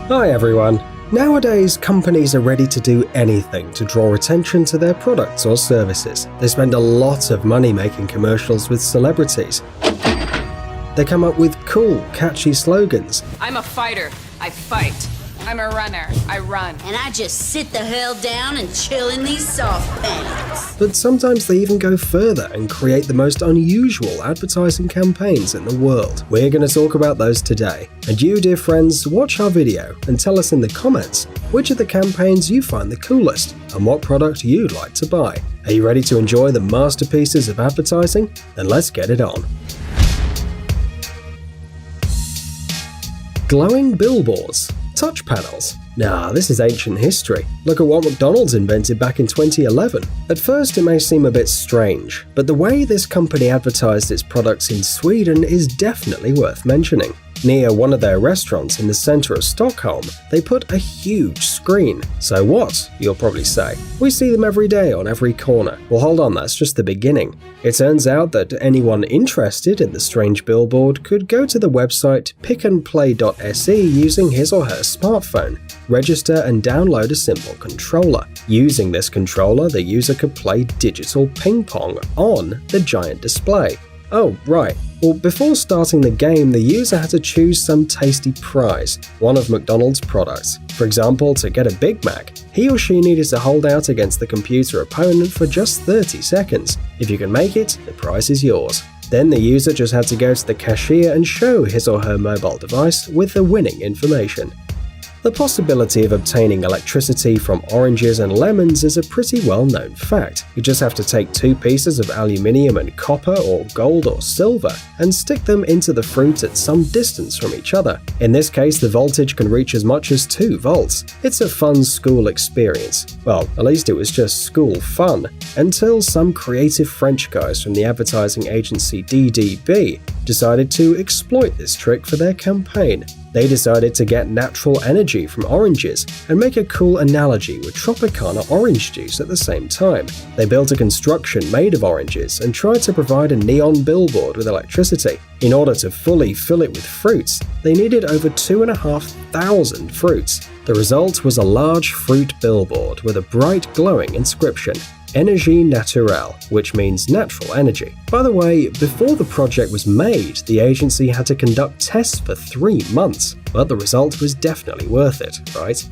Hi everyone. Nowadays, companies are ready to do anything to draw attention to their products or services. They spend a lot of money making commercials with celebrities. They come up with cool, catchy slogans. I'm a fighter. I fight. I'm a runner. I run. And I just sit the hell down and chill in these soft pants. But sometimes they even go further and create the most unusual advertising campaigns in the world. We're going to talk about those today. And you, dear friends, watch our video and tell us in the comments which of the campaigns you find the coolest and what product you'd like to buy. Are you ready to enjoy the masterpieces of advertising? Then let's get it on. Glowing billboards. Touch panels. Nah, this is ancient history. Look at what McDonald's invented back in 2011. At first it may seem a bit strange, but the way this company advertised its products in Sweden is definitely worth mentioning. Near one of their restaurants in the centre of Stockholm, they put a huge screen. So what, you'll probably say? We see them every day on every corner. Well, hold on, that's just the beginning. It turns out that anyone interested in the strange billboard could go to the website pickandplay.se using his or her smartphone, register and download a simple controller. Using this controller, the user could play digital ping pong on the giant display. Oh, right. Well, before starting the game, the user had to choose some tasty prize, one of McDonald's products. For example, to get a Big Mac, he or she needed to hold out against the computer opponent for just 30 seconds. If you can make it, the prize is yours. Then the user just had to go to the cashier and show his or her mobile device with the winning information. The possibility of obtaining electricity from oranges and lemons is a pretty well-known fact. You just have to take 2 pieces of aluminium and copper or gold or silver and stick them into the fruit at some distance from each other. In this case, the voltage can reach as much as 2 volts. It's a fun school experience. Well, at least it was just school fun, until some creative French guys from the advertising agency DDB decided to exploit this trick for their campaign. They decided to get natural energy from oranges and make a cool analogy with Tropicana orange juice at the same time. They built a construction made of oranges and tried to provide a neon billboard with electricity. In order to fully fill it with fruits, they needed over 2,500 fruits. The result was a large fruit billboard with a bright glowing inscription, Énergie naturelle, which means natural energy. By the way, before the project was made, the agency had to conduct tests for 3 months, but the result was definitely worth it, right?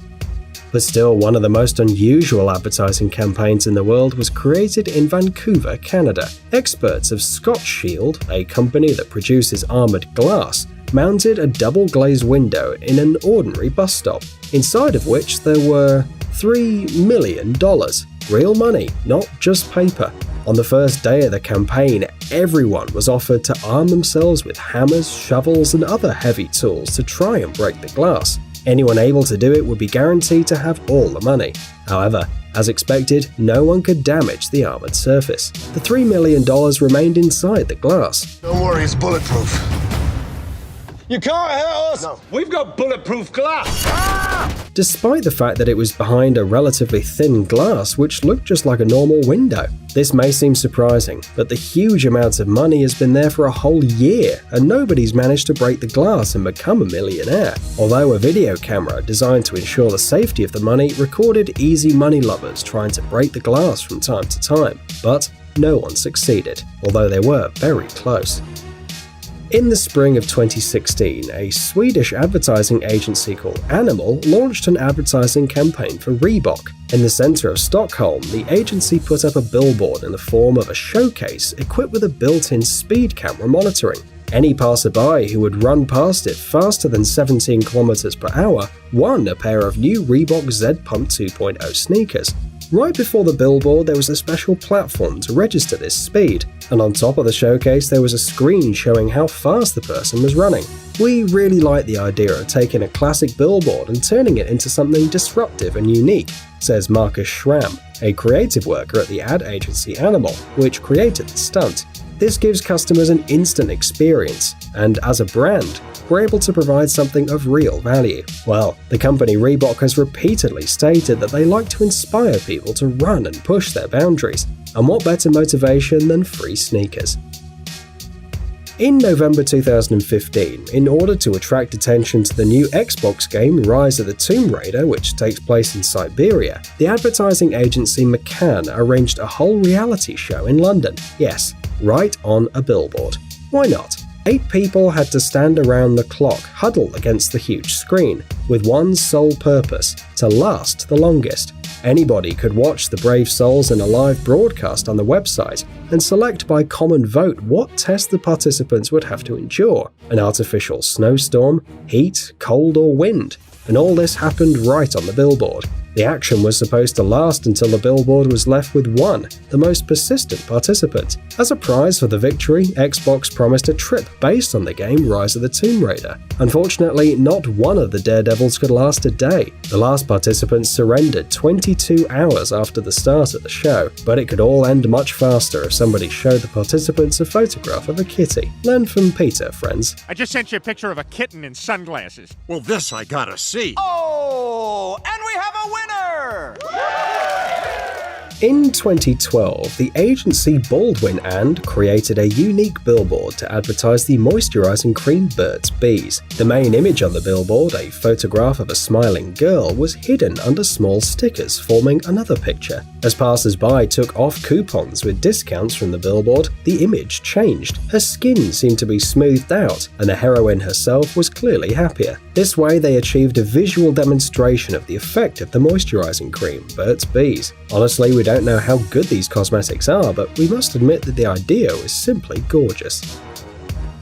But still, one of the most unusual advertising campaigns in the world was created in Vancouver, Canada. Experts of Scotch Shield, a company that produces armoured glass, mounted a double-glazed window in an ordinary bus stop, inside of which there were $3 million. Real money, not just paper. On the first day of the campaign, everyone was offered to arm themselves with hammers, shovels, and other heavy tools to try and break the glass. Anyone able to do it would be guaranteed to have all the money. However, as expected, no one could damage the armored surface. The $3 million remained inside the glass. Don't worry, it's bulletproof. You can't hurt us! No. We've got bulletproof glass! Despite the fact that it was behind a relatively thin glass which looked just like a normal window. This may seem surprising, but the huge amounts of money has been there for a whole year and nobody's managed to break the glass and become a millionaire. Although a video camera designed to ensure the safety of the money recorded easy money lovers trying to break the glass from time to time, but no one succeeded, although they were very close. In the spring of 2016, a Swedish advertising agency called Animal launched an advertising campaign for Reebok. In the centre of Stockholm, the agency put up a billboard in the form of a showcase equipped with a built-in speed camera monitoring. Any passerby who would run past it faster than 17 km per hour won a pair of new Reebok Z Pump 2.0 sneakers. Right before the billboard, there was a special platform to register this speed, and on top of the showcase there was a screen showing how fast the person was running. We really like the idea of taking a classic billboard and turning it into something disruptive and unique, says Marcus Schramm, a creative worker at the ad agency Animal, which created the stunt. This gives customers an instant experience, and as a brand, we're able to provide something of real value. Well, the company Reebok has repeatedly stated that they like to inspire people to run and push their boundaries, and what better motivation than free sneakers? In November 2015, in order to attract attention to the new Xbox game Rise of the Tomb Raider, which takes place in Siberia, the advertising agency McCann arranged a whole reality show in London. Yes, right on a billboard. Why not? 8 people had to stand around the clock, huddled against the huge screen, with one sole purpose: to last the longest. Anybody could watch the brave souls in a live broadcast on the website and select by common vote what test the participants would have to endure: an artificial snowstorm, heat, cold, or wind. And all this happened right on the billboard. The action was supposed to last until the billboard was left with one, the most persistent participant. As a prize for the victory, Xbox promised a trip based on the game Rise of the Tomb Raider. Unfortunately, not one of the daredevils could last a day. The last participant surrendered 22 hours after the start of the show, but it could all end much faster if somebody showed the participants a photograph of a kitty. Learn from Peter, friends. I just sent you a picture of a kitten in sunglasses. Well, this I gotta see. Oh, and we have a winner! In 2012, the agency Baldwin & created a unique billboard to advertise the moisturizing cream Burt's Bees. The main image on the billboard, a photograph of a smiling girl, was hidden under small stickers forming another picture. As passers-by took off coupons with discounts from the billboard, the image changed. Her skin seemed to be smoothed out, and the heroine herself was clearly happier. This way, they achieved a visual demonstration of the effect of the moisturizing cream, Burt's Bees. Honestly, we don't know how good these cosmetics are, but we must admit that the idea is simply gorgeous.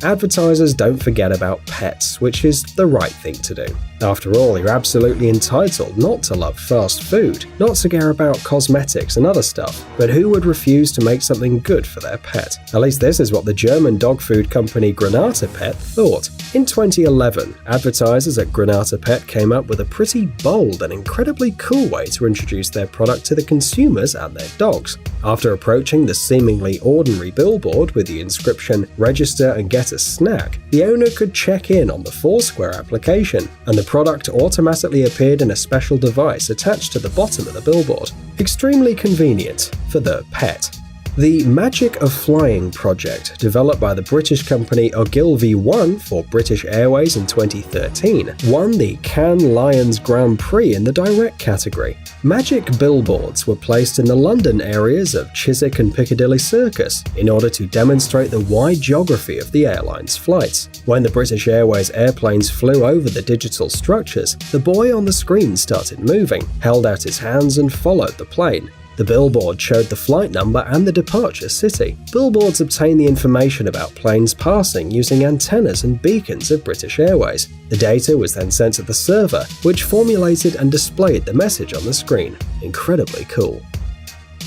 Advertisers don't forget about pets, which is the right thing to do. After all, you're absolutely entitled not to love fast food, not to care about cosmetics and other stuff, but who would refuse to make something good for their pet? At least this is what the German dog food company Granata Pet thought. In 2011, advertisers at Granata Pet came up with a pretty bold and incredibly cool way to introduce their product to the consumers and their dogs. After approaching the seemingly ordinary billboard with the inscription "Register and get a snack," the owner could check in on the Foursquare application, and the product automatically appeared in a special device attached to the bottom of the billboard. Extremely convenient for the pet. The Magic of Flying project, developed by the British company Ogilvy 1 for British Airways in 2013, won the Cannes Lions Grand Prix in the direct category. Magic billboards were placed in the London areas of Chiswick and Piccadilly Circus in order to demonstrate the wide geography of the airline's flights. When the British Airways airplanes flew over the digital structures, the boy on the screen started moving, held out his hands and followed the plane. The billboard showed the flight number and the departure city. Billboards obtain the information about planes passing using antennas and beacons of British Airways. The data was then sent to the server, which formulated and displayed the message on the screen. Incredibly cool.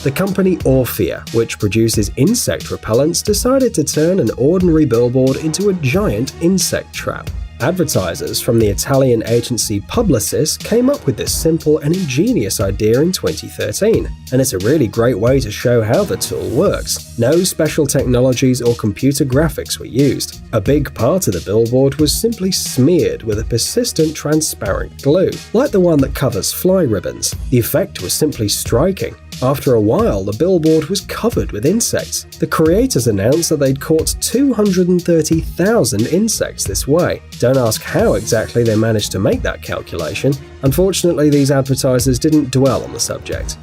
The company Orphea, which produces insect repellents, decided to turn an ordinary billboard into a giant insect trap. Advertisers from the Italian agency Publicis came up with this simple and ingenious idea in 2013, and it's a really great way to show how the tool works. No special technologies or computer graphics were used. A big part of the billboard was simply smeared with a persistent transparent glue, like the one that covers fly ribbons. The effect was simply striking. After a while, the billboard was covered with insects. The creators announced that they'd caught 230,000 insects this way. Don't ask how exactly they managed to make that calculation. Unfortunately, these advertisers didn't dwell on the subject.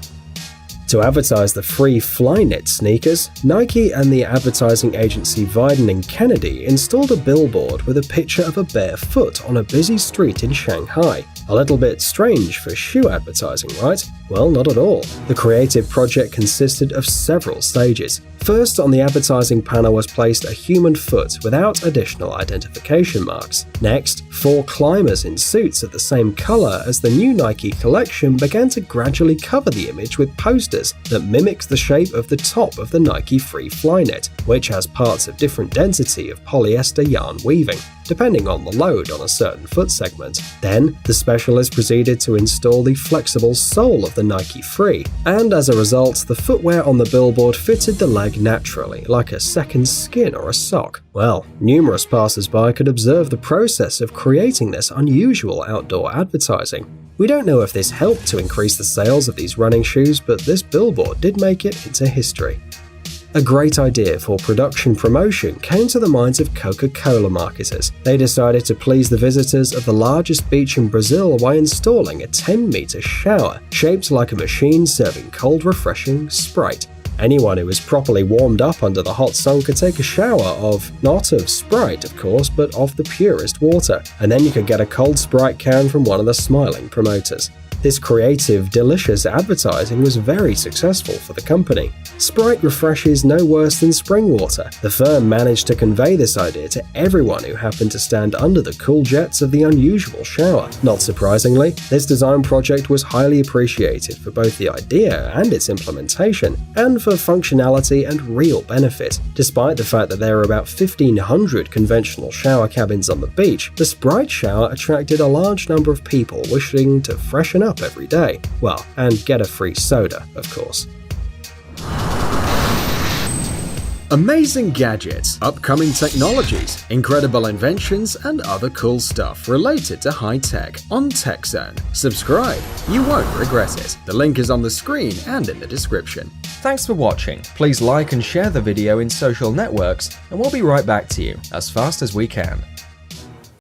To advertise the free Flyknit sneakers, Nike and the advertising agency Wieden & Kennedy installed a billboard with a picture of a bare foot on a busy street in Shanghai. A little bit strange for shoe advertising, right? Well, not at all. The creative project consisted of several stages. First, on the advertising panel was placed a human foot without additional identification marks. Next, 4 climbers in suits of the same color as the new Nike collection began to gradually cover the image with posters that mimicked the shape of the top of the Nike Free Flyknit, which has parts of different density of polyester yarn weaving, depending on the load on a certain foot segment. Then, the specialist proceeded to install the flexible sole of the Nike Free, and as a result, the footwear on the billboard fitted the leg naturally, like a second skin or a sock. Well, numerous passers-by could observe the process of creating this unusual outdoor advertising. We don't know if this helped to increase the sales of these running shoes, but this billboard did make it into history. A great idea for production promotion came to the minds of Coca-Cola marketers. They decided to please the visitors of the largest beach in Brazil by installing a 10-meter shower shaped like a machine serving cold, refreshing Sprite. Anyone who was properly warmed up under the hot sun could take a shower of, not of Sprite of course, but of the purest water, and then you could get a cold Sprite can from one of the smiling promoters. This creative, delicious advertising was very successful for the company. Sprite refreshes no worse than spring water. The firm managed to convey this idea to everyone who happened to stand under the cool jets of the unusual shower. Not surprisingly, this design project was highly appreciated for both the idea and its implementation, and for functionality and real benefit. Despite the fact that there are about 1,500 conventional shower cabins on the beach, the Sprite shower attracted a large number of people wishing to freshen up every day. Well, and get a free soda, of course. Amazing gadgets, upcoming technologies, incredible inventions, and other cool stuff related to high tech on TechZone. Subscribe, you won't regret it. The link is on the screen and in the description. Thanks for watching. Please like and share the video in social networks, and we'll be right back to you as fast as we can.